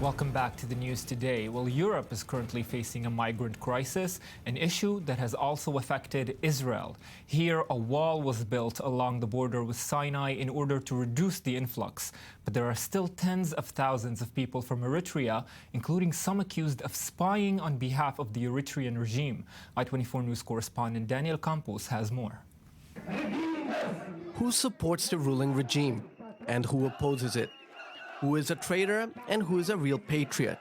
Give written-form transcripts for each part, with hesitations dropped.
Welcome back to the news today. Well, Europe is currently facing a migrant crisis, an issue that has also affected Israel. Here, a wall was built along the border with Sinai in order to reduce the influx. But there are still tens of thousands of people from Eritrea, including some accused of spying on behalf of the Eritrean regime. i24 News correspondent Daniel Campos has more. Who supports the ruling regime and who opposes it? Who is a traitor and who is a real patriot?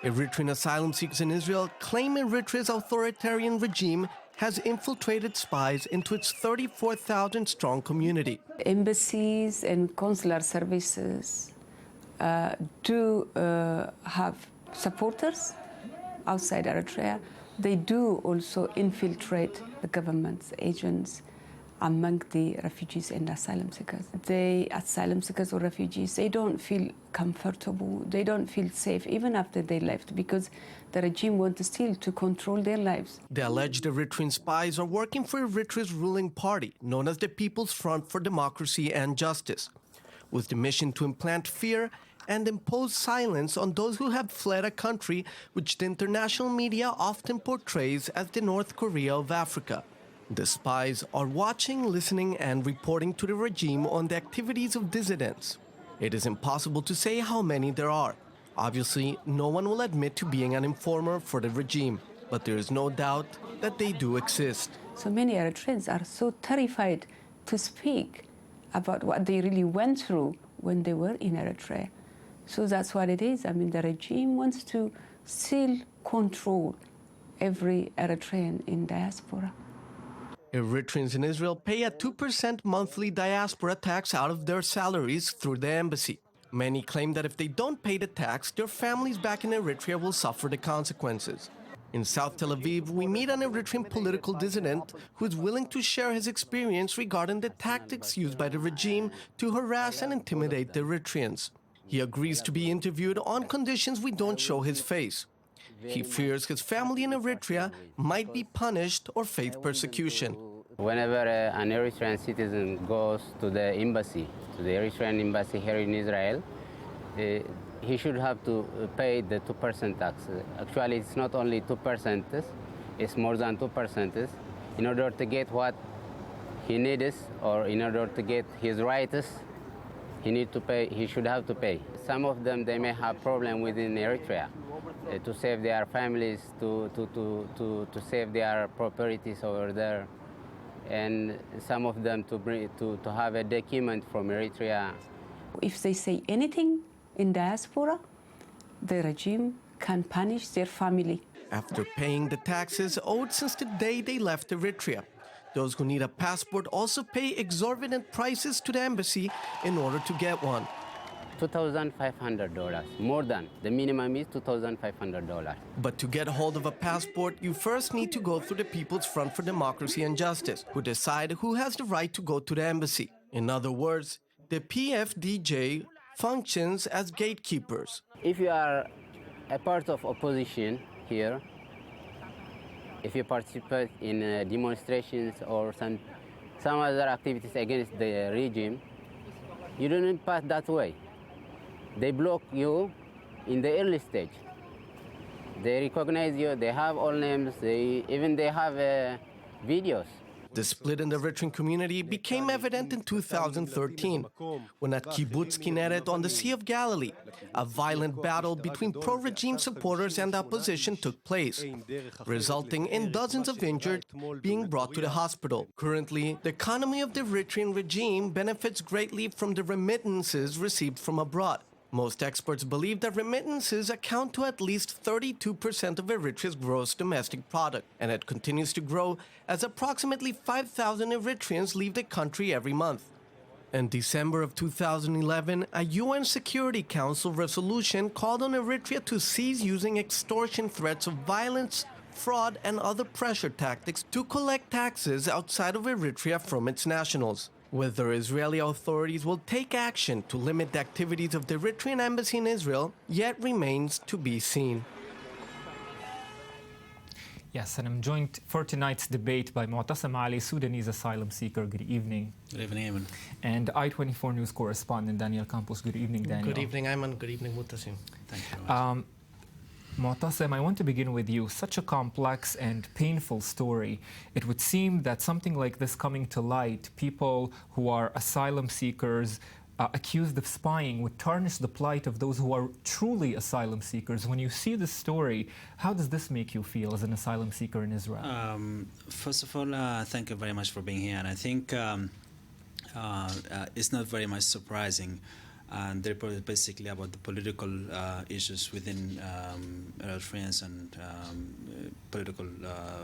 Eritrean asylum seekers in Israel claim Eritrea's authoritarian regime has infiltrated spies into its 34,000-strong community. Embassies and consular services do have supporters outside Eritrea. They do also infiltrate the government's agents among the refugees and asylum seekers. The asylum seekers or refugees, they don't feel comfortable, they don't feel safe even after they left because the regime wants still to control their lives. The alleged Eritrean spies are working for Eritrea's ruling party, known as the People's Front for Democracy and Justice, with the mission to implant fear and impose silence on those who have fled a country which the international media often portrays as the North Korea of Africa. The spies are watching, listening, and reporting to the regime on the activities of dissidents. It is impossible to say how many there are. Obviously, no one will admit to being an informer for the regime, but there is no doubt that they do exist. So many Eritreans are so terrified to speak about what they really went through when they were in Eritrea. So that's what it is. I mean, the regime wants to still control every Eritrean in diaspora. Eritreans in Israel pay a 2% monthly diaspora tax out of their salaries through the embassy. Many claim that if they don't pay the tax, their families back in Eritrea will suffer the consequences. In South Tel Aviv, we meet an Eritrean political dissident who is willing to share his experience regarding the tactics used by the regime to harass and intimidate the Eritreans. He agrees to be interviewed on conditions we don't show his face. He fears his family in Eritrea might be punished or face persecution. Whenever an Eritrean citizen goes to the embassy, to the Eritrean embassy here in Israel, he should have to pay the 2% tax. Actually, it's not only 2%, it's more than 2%. In order to get what he needs or in order to get his rights, he should have to pay. Some of them, they may have problem within Eritrea. To save their families, to save their properties over there, and some of them to have a document from Eritrea. If they say anything in diaspora, the regime can punish their family. After paying the taxes owed since the day they left Eritrea, those who need a passport also pay exorbitant prices to the embassy in order to get one. $2,500, more than. The minimum is $2,500. But to get hold of a passport, you first need to go through the People's Front for Democracy and Justice, who decide who has the right to go to the embassy. In other words, the PFDJ functions as gatekeepers. If you are a part of opposition here, if you participate in demonstrations or some other activities against the regime, you don't pass that way. They block you in the early stage. They recognize you, they have all names, they have videos. The split in the Eritrean community became evident in 2013, when at Kibbutz Kinneret on the Sea of Galilee, a violent battle between pro-regime supporters and the opposition took place, resulting in dozens of injured being brought to the hospital. Currently, the economy of the Eritrean regime benefits greatly from the remittances received from abroad. Most experts believe that remittances account to at least 32% of Eritrea's gross domestic product, and it continues to grow as approximately 5,000 Eritreans leave the country every month. In December of 2011, a UN Security Council resolution called on Eritrea to cease using extortion threats of violence, fraud, and other pressure tactics to collect taxes outside of Eritrea from its nationals. Whether Israeli authorities will take action to limit the activities of the Eritrean embassy in Israel yet remains to be seen. Yes, and I'm joined for tonight's debate by Mu'tasem Ali, Sudanese asylum seeker. Good evening. Good evening, Ayman. And I24 news correspondent Daniel Campos. Good evening, Daniel. Good evening, Ayman. Good evening, Mu'tasem. Thank you very much. Mu'tasem, I want to begin with you. Such a complex and painful story. It would seem that something like this coming to light, people who are asylum seekers accused of spying, would tarnish the plight of those who are truly asylum seekers. When you see this story, how does this make you feel as an asylum seeker in Israel? First of all, thank you very much for being here. And I think it's not very much surprising. And they're basically about the political issues within Eritreans and political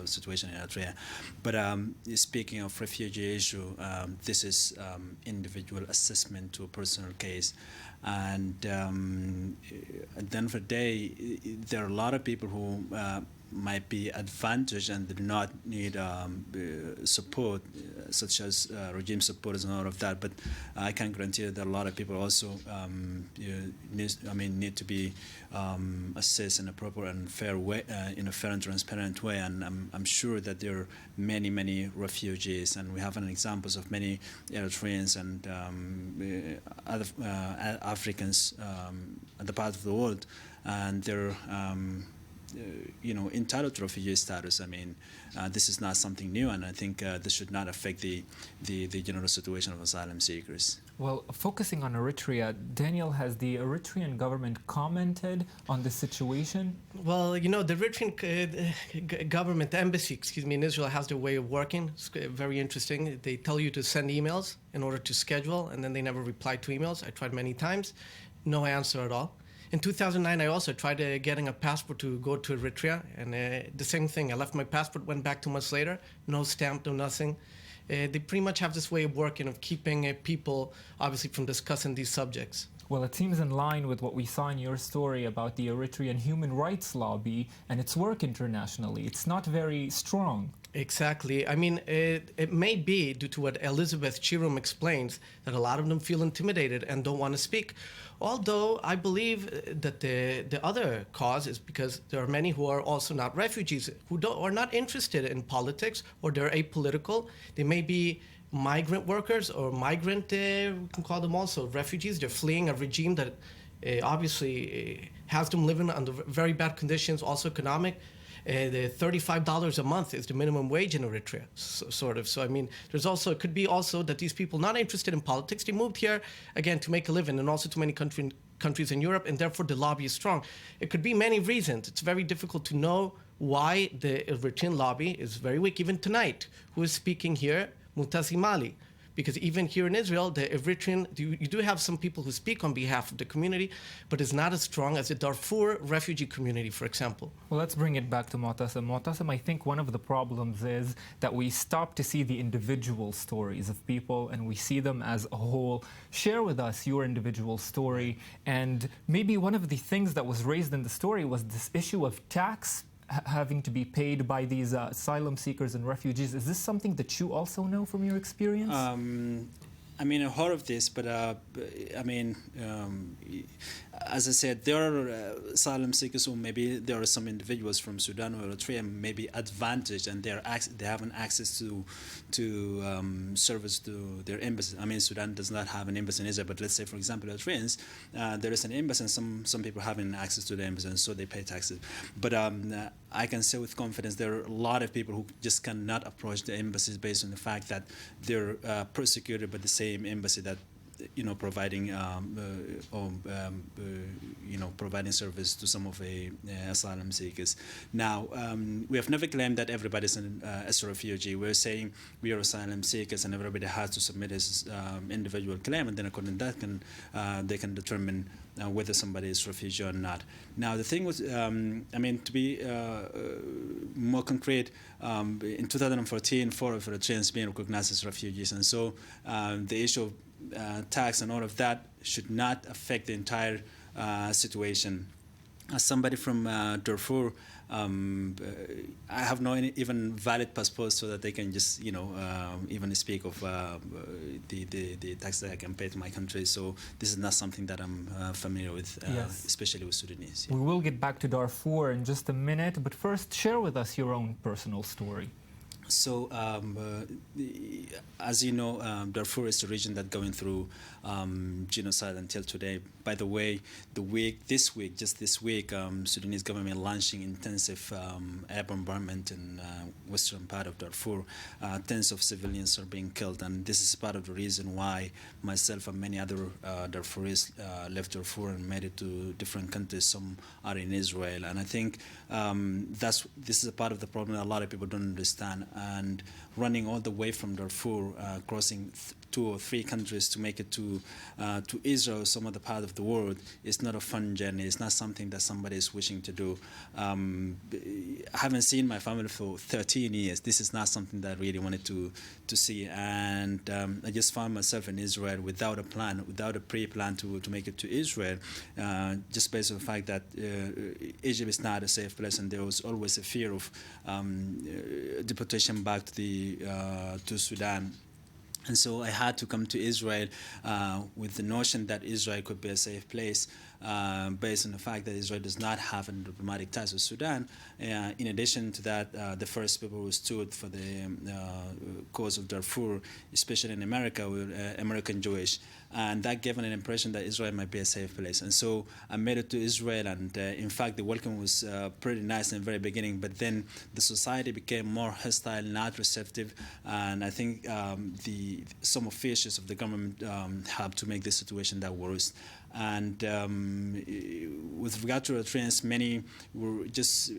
situation in Eritrea. But speaking of refugee issue, this is individual assessment to a personal case. And at the end of the day, there are a lot of people who might be advantaged and do not need support, such as regime supporters and all of that. But I can guarantee that a lot of people also need to be assessed in a proper and fair way, in a fair and transparent way. And I'm sure that there are many, many refugees, and we have examples of many Eritreans and other Africans at the part of the world, and they're entitled to refugee status. I mean, this is not something new, and I think this should not affect the general situation of asylum seekers. Well, focusing on Eritrea, Daniel, has the Eritrean government commented on the situation? Well, the Eritrean government, the embassy, in Israel has their way of working. It's very interesting. They tell you to send emails in order to schedule, and then they never reply to emails. I tried many times, no answer at all. In 2009, I also tried getting a passport to go to Eritrea, and the same thing. I left my passport, went back 2 months later, no stamp, no nothing. They pretty much have this way of working, of keeping people, obviously, from discussing these subjects. Well, it seems in line with what we saw in your story about the Eritrean human rights lobby and its work internationally. It's not very strong. Exactly. I mean, it may be due to what Elizabeth Chirum explains, that a lot of them feel intimidated and don't want to speak. Although I believe that the other cause is because there are many who are also not refugees, who are not interested in politics, or they're apolitical. They may be migrant workers or migrant, we can call them also refugees. They're fleeing a regime that obviously has them living under very bad conditions, also economic. The $35 a month is the minimum wage in Eritrea, sort of. So, I mean, it could be also that these people not interested in politics, they moved here, again, to make a living, and also to many countries in Europe, and therefore the lobby is strong. It could be many reasons. It's very difficult to know why the Eritrean lobby is very weak. Even tonight, who is speaking here? Mu'tasem Ali. Because even here in Israel, the Eritrean, you do have some people who speak on behalf of the community, but it's not as strong as the Darfur refugee community, for example. Well, let's bring it back to Mu'tasem. Mu'tasem, I think one of the problems is that we stop to see the individual stories of people, and we see them as a whole. Share with us your individual story, and maybe one of the things that was raised in the story was this issue of tax having to be paid by these asylum seekers and refugees. Is this something that you also know from your experience? I mean, I heard of this, but as I said, there are asylum seekers, or maybe there are some individuals from Sudan or Eritrea maybe advantaged, and they have an access to service to their embassy. I mean, Sudan does not have an embassy in Israel, but let's say, for example, Eritreans, there is an embassy, and some people having access to the embassy, and so they pay taxes. But I can say with confidence there are a lot of people who just cannot approach the embassies based on the fact that they're persecuted by the same embassy that providing providing service to some of the asylum seekers. Now, we have never claimed that everybody's as a refugee. We're saying we are asylum seekers, and everybody has to submit his individual claim, and then according to that, they can determine whether somebody is a refugee or not. Now, the thing was, to be more concrete, in 2014, 4 of Eritreans being recognized as refugees, and so the issue of tax and all of that should not affect the entire situation. as somebody from Darfur, I have no even valid passport so that they can just, even speak of the tax that I can pay to my country. So this is not something that I'm familiar with, Yes. especially with Sudanese. We will get back to Darfur in just a minute, but first share with us your own personal story. So, as you know, Darfur is a region that's going through genocide until today. By the way, this week, Sudanese government launching intensive air bombardment in western part of Darfur. Tens of civilians are being killed, and this is part of the reason why myself and many other Darfuris left Darfur and made it to different countries. Some are in Israel, and I think this is a part of the problem that a lot of people don't understand. And running all the way from Darfur, crossing 2 or 3 countries to make it to Israel, some other part of the world, is not a fun journey. It's not something that somebody is wishing to do. I haven't seen my family for 13 years. This is not something that I really wanted to see. And I just found myself in Israel without a plan, without a pre-plan to make it to Israel, just based on the fact that Egypt is not a safe place, and there was always a fear of deportation back to Sudan. And so I had to come to Israel with the notion that Israel could be a safe place, based on the fact that Israel does not have any diplomatic ties with Sudan. In addition to that, the first people who stood for the cause of Darfur, especially in America, were American Jewish. And that gave an impression that Israel might be a safe place. And so I made it to Israel, and in fact, the welcome was pretty nice in the very beginning, but then the society became more hostile, not receptive, and I think some officials of the government helped to make the situation that worse. And with regard to Eritreans, many were just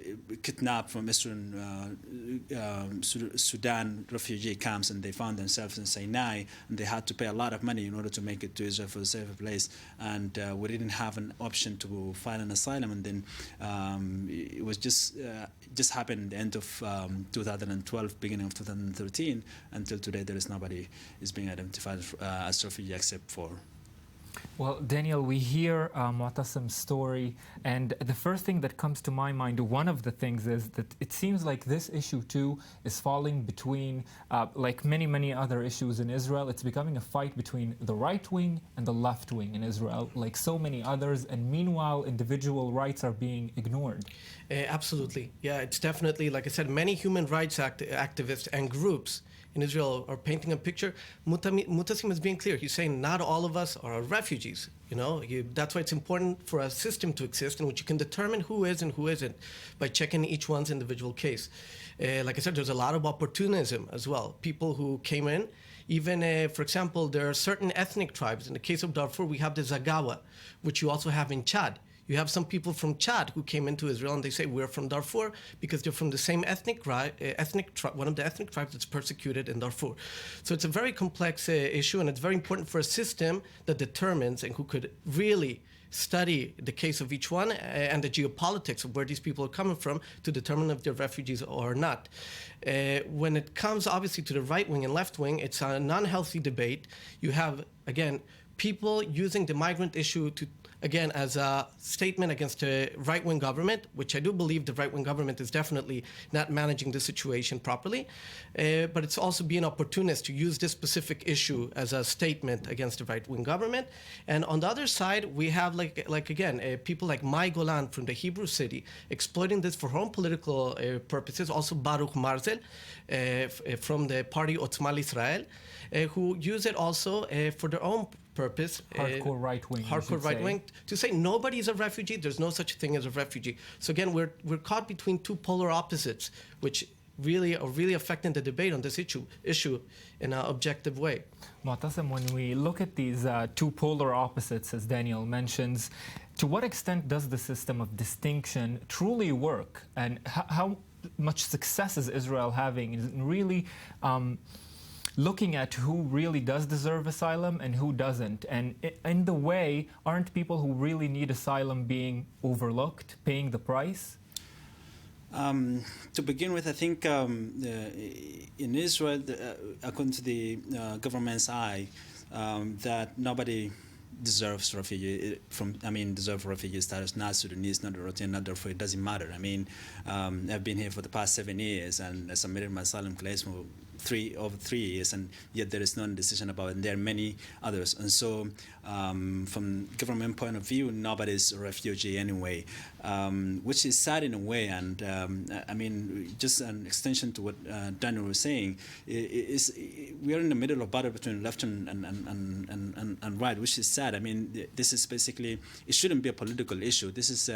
kidnapped from eastern Sudan refugee camps, and they found themselves in Sinai, and they had to pay a lot of money in order to make it to Israel for a safer place. And we didn't have an option to file an asylum, and then it was just happened at the end of 2012, beginning of 2013, until today. There is nobody is being identified as refugee except for. Well, Daniel, we hear Mu'tasim's story, and the first thing that comes to my mind, one of the things, is that it seems like this issue too is falling between, like many other issues in Israel, it's becoming a fight between the right wing and the left wing in Israel, like so many others, and meanwhile individual rights are being ignored. Absolutely. Yeah, it's definitely, like I said, many human rights activists and groups in Israel are painting a picture. Mu'tasim is being clear. He's saying not all of us are refugees. That's why it's important for a system to exist in which you can determine who is and who isn't by checking each one's individual case. Like I said, there's a lot of opportunism as well. People who came in, even, for example, there are certain ethnic tribes. In the case of Darfur, we have the Zagawa, which you also have in Chad. You have some people from Chad who came into Israel, and they say we're from Darfur because they're from the same one of the ethnic tribes that's persecuted in Darfur. So it's a very complex issue, and it's very important for a system that determines and who could really study the case of each one and the geopolitics of where these people are coming from to determine if they're refugees or not. When it comes, obviously, to the right wing and left wing, it's a non-healthy debate. You have, again, people using the migrant issue to, again, as a statement against the right-wing government, which I do believe the right-wing government is definitely not managing the situation properly, but it's also being opportunist to use this specific issue as a statement against the right-wing government. And on the other side, we have, people like Mai Golan from the Hebrew city exploiting this for her own political purposes, also Baruch Marzel from the party Otzma Israel, who use it also for their own purpose. Hardcore right-wing. Hardcore right-wing. To say nobody is a refugee, there's no such thing as a refugee. So again, we're caught between two polar opposites, which really are affecting the debate on this issue in an objective way. Mu'tasim, when we look at these two polar opposites, as Daniel mentions, to what extent does the system of distinction truly work? And how much success is Israel having in really looking at who really does deserve asylum and who doesn't? And in the way, aren't people who really need asylum being overlooked, paying the price? To begin with, I think in Israel, according to the government's eye, that nobody deserve refugee status, not Sudanese, not Eritrean, not therefore it doesn't matter. I mean, I've been here for the past 7 years and I submitted my asylum claims for over 3 years, and yet there is no decision about it. And there are many others, and so from government point of view, nobody's a refugee anyway, which is sad in a way. And I mean, just an extension to what Daniel was saying, we are in the middle of battle between left and right, which is sad. I mean, this is basically, it shouldn't be a political issue. This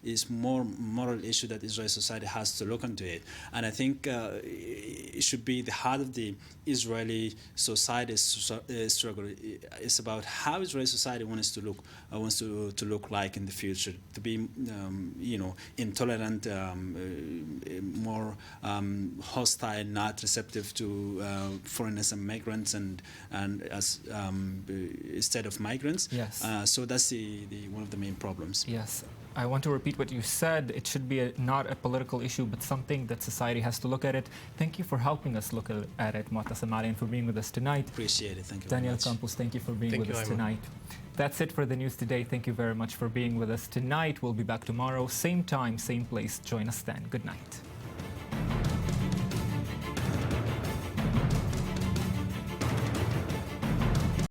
is more moral issue that Israeli society has to look into it, and I think it should be the heart of the Israeli society struggle. It's about how Israeli society wants to look like in the future, to be intolerant, more hostile, not receptive to foreigners and migrants, and as instead of migrants. Yes. So that's one of the main problems. Yes. I want to repeat what you said. It should be not a political issue, but something that society has to look at it. Thank you for helping us look at it, Mu'tasim Ali, and for being with us tonight. Appreciate it. Thank you Daniel very much. Campos, thank you for being with us tonight. That's it for the news today. Thank you very much for being with us tonight. We'll be back tomorrow, same time, same place. Join us then. Good night.